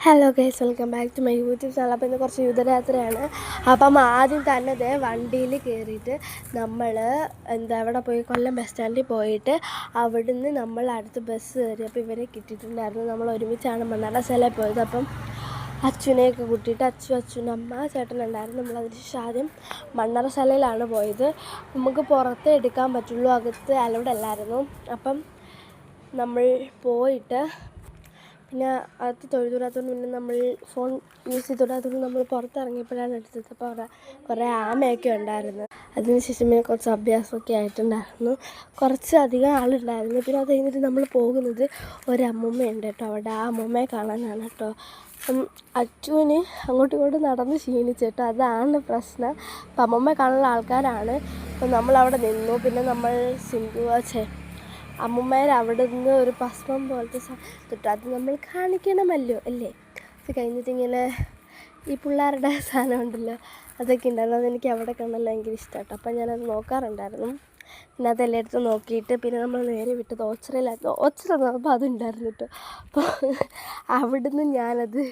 Hello guys, welcome back to my YouTube channel. അപ്പോൾ ഇന്ന് കുറച്ച് യുദ്ധയാത്രയാണ്. അപ്പം ആദ്യം തന്നെ ദേ വണ്ടിയിൽ കയറിയിട്ട് നമ്മൾ അവിടെ പോയി കൊല്ലം ബസ് സ്റ്റാൻഡിൽ പോയിട്ട് അവിടുന്ന് നമ്മൾ അടുത്ത് ബസ് കയറി. അപ്പോൾ ഇവരെ കിട്ടിയിട്ടുണ്ടായിരുന്നു. നമ്മൾ ഒരുമിച്ചാണ് മണ്ണാറശാലയിൽ പോയത്. അപ്പം അച്ഛനെയൊക്കെ കൂട്ടിയിട്ട് അച്ഛൻ്റെ അമ്മ ചേട്ടനുണ്ടായിരുന്നു. നമ്മളതിന് ശേഷം ആദ്യം മണ്ണാറശാലയിലാണ് പോയത്. നമുക്ക് പുറത്ത് എടുക്കാൻ പറ്റുള്ളൂ, അകത്ത് അലൗഡ് അല്ലായിരുന്നു. അപ്പം നമ്മൾ പോയിട്ട് പിന്നെ അകത്ത് തൊഴുതുകൂടാത്തതുകൊണ്ട് പിന്നെ നമ്മൾ ഫോൺ യൂസ് ചെയ്തുകൂടാത്തതുകൊണ്ട് നമ്മൾ പുറത്തിറങ്ങിയപ്പോഴാണ് എടുത്തത്. അപ്പോൾ അവിടെ കുറേ ആമയൊക്കെ ഉണ്ടായിരുന്നു. അതിനുശേഷം പിന്നെ കുറച്ച് അഭ്യാസമൊക്കെ ആയിട്ടുണ്ടായിരുന്നു. കുറച്ച് അധികം ആളുണ്ടായിരുന്നു. പിന്നെ അത് കഴിഞ്ഞിട്ട് നമ്മൾ പോകുന്നത് ഒരമ്മൂമ്മയുണ്ട് കേട്ടോ. അവിടെ ആ അമ്മൂമ്മയെ കാണാനാണ് കേട്ടോ. അപ്പം അച്ചുവിന് അങ്ങോട്ടും ഇങ്ങോട്ടും നടന്ന് ക്ഷീണിച്ചിട്ടോ, അതാണ് പ്രശ്നം. അപ്പം അമ്മൂമ്മയെ കാണാനുള്ള ആൾക്കാരാണ്. അപ്പം നമ്മളവിടെ നിന്നു. പിന്നെ നമ്മൾ അമ്മൂമ്മേരെ അവിടെ നിന്ന് ഒരു ഭസ്മം പോലത്തെ തൊട്ട് അത് നമ്മൾ കാണിക്കണമല്ലോ അല്ലേ. അത് കഴിഞ്ഞിട്ട് ഇങ്ങനെ ഈ പിള്ളേരുടെ സാധനം ഉണ്ടല്ലോ, അതൊക്കെ ഉണ്ടായിരുന്നു. അതെനിക്ക് അവിടെ കണ്ടല്ലോ ഭയങ്കര ഇഷ്ടമാട്ടോ. അപ്പം ഞാനത് നോക്കാറുണ്ടായിരുന്നു. പിന്നെ അതെല്ലായിടത്തും നോക്കിയിട്ട് പിന്നെ നമ്മൾ നേരെ വിട്ടത് ഓച്ചിറയിലായിരുന്നു. ഓച്ചിറ നോക്കുമ്പോൾ അതുണ്ടായിരുന്നു കേട്ടോ. അപ്പോൾ അവിടുന്ന് ഞാനത്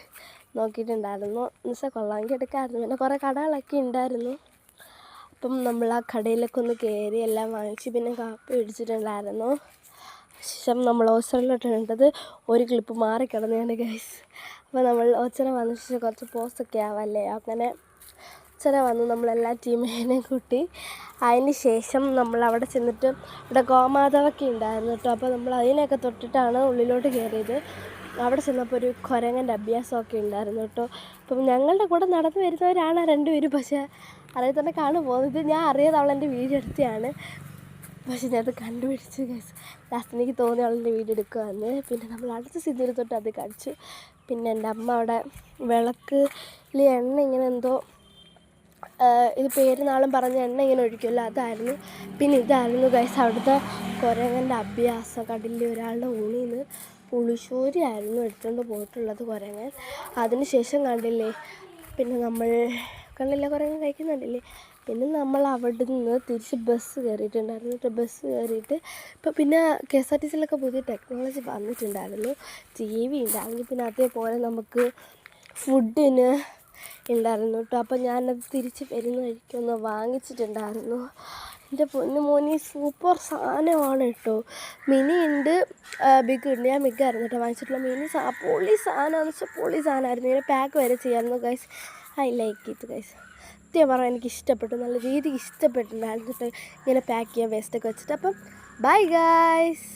നോക്കിയിട്ടുണ്ടായിരുന്നു. എന്നുവെച്ചാൽ കൊള്ളാമെങ്കിൽ എടുക്കാമായിരുന്നു. പിന്നെ കുറേ കടകളൊക്കെ ഉണ്ടായിരുന്നു. അപ്പം നമ്മൾ ആ കടയിലൊക്കെ ഒന്ന് കയറി എല്ലാം വാങ്ങിച്ച് പിന്നെ കാപ്പി മേടിച്ചിട്ടുണ്ടായിരുന്നു. ശേഷം നമ്മൾ ഓച്ചിറയിലോട്ട് വേണ്ടത് ഒരു ക്ലിപ്പ് മാറിക്കിടന്നെയാണ് ഗൈസ്. അപ്പോൾ നമ്മൾ ഓച്ചിറ വന്ന ശേഷം കുറച്ച് പോസ്റ്റൊക്കെ ആവാമല്ലേ, അങ്ങനെ ഓച്ചിറ വന്നു നമ്മളെല്ലാ ടീമിനെയും കൂട്ടി. അതിന് ശേഷം നമ്മൾ അവിടെ ചെന്നിട്ട് ഇവിടെ ഗോമാതാവൊക്കെ ഉണ്ടായിരുന്നു കേട്ടോ. അപ്പോൾ നമ്മൾ അതിനെയൊക്കെ തൊട്ടിട്ടാണ് ഉള്ളിലോട്ട് കയറിയത്. അവിടെ ചെന്നപ്പോൾ ഒരു കുരങ്ങൻ്റെ അഭ്യാസമൊക്കെ ഉണ്ടായിരുന്നു കേട്ടോ. അപ്പം ഞങ്ങളുടെ കൂടെ നടന്നു വരുന്നവരാണ് രണ്ടുപേരും. പക്ഷേ അറിയത്തന്നെ കാണു പോകുന്നത്. ഞാൻ അറിയാതെ അവളെൻ്റെ വീഡിയോ എടുത്തതാണ്. പക്ഷേ ഞാനത് കണ്ടുപിടിച്ച് ഗൈസ്. ലാസ്റ്റ് എനിക്ക് തോന്നി അവളെൻ്റെ വീഡിയോ എടുക്കുവാന്ന്. പിന്നെ നമ്മൾ അടുത്ത സിദ്ധിയിൽ തൊട്ട് അത് കഴിച്ചു. പിന്നെ എൻ്റെ അമ്മ അവിടെ വിളക്കിൽ എണ്ണ ഇങ്ങനെ എന്തോ ഇത് പേരുന്നാളും പറഞ്ഞ എണ്ണ ഇങ്ങനെ ഒഴിക്കുമല്ലോ, അതായിരുന്നു. പിന്നെ ഇതായിരുന്നു ഗൈസ് അവിടുത്തെ കുരങ്ങൻ്റെ അഭ്യാസം. കടലിൽ ഒരാളുടെ ഉള്ളിൽ നിന്ന് പുളിശ്ശേരി ആയിരുന്നു എടുത്തുകൊണ്ട് പോയിട്ടുള്ളത് കുരങ്ങൻ. അതിന് ശേഷം കണ്ടില്ലേ, പിന്നെ നമ്മൾ കുരങ്ങൻ കഴിക്കുന്നുണ്ടല്ലേ. പിന്നെ നമ്മൾ അവിടെ നിന്ന് തിരിച്ച് ബസ് കയറിയിട്ടുണ്ടായിരുന്നു. ബസ് കയറിയിട്ട് ഇപ്പോൾ പിന്നെ KSRTCയിലൊക്കെ പുതിയ ടെക്നോളജി വന്നിട്ടുണ്ടായിരുന്നു. TV ഉണ്ടായിരുന്നു. പിന്നെ അതേപോലെ നമുക്ക് ഫുഡിന് ഉണ്ടായിരുന്നു കേട്ടോ. അപ്പോൾ ഞാനത് തിരിച്ച് വരുന്ന വഴിക്കൊന്ന് വാങ്ങിച്ചിട്ടുണ്ടായിരുന്നു. എൻ്റെ പൊന്നു മോനി സൂപ്പർ സാധനമാണ് കേട്ടോ. മിനി ഉണ്ട്, ബിഗ് ഉണ്ട്. ഞാൻ ബിഗായിരുന്നു കേട്ടോ വാങ്ങിച്ചിട്ടുള്ള. മിനി പൊളി സാധനമാണെന്ന് വെച്ചാൽ പൊളി സാധനമായിരുന്നു. ഇങ്ങനെ പാക്ക് വരെ ചെയ്യാമായിരുന്നു guys. I like it guys. സത്യം പറഞ്ഞാൽ എനിക്ക് ഇഷ്ടപ്പെട്ടു, നല്ല രീതിക്ക് ഇഷ്ടപ്പെട്ടിട്ടുണ്ടായിരുന്നു ഇങ്ങനെ പാക്ക് ചെയ്യാൻ വേസ്റ്റൊക്കെ വെച്ചിട്ട്. അപ്പം ബൈ ഗൈസ്.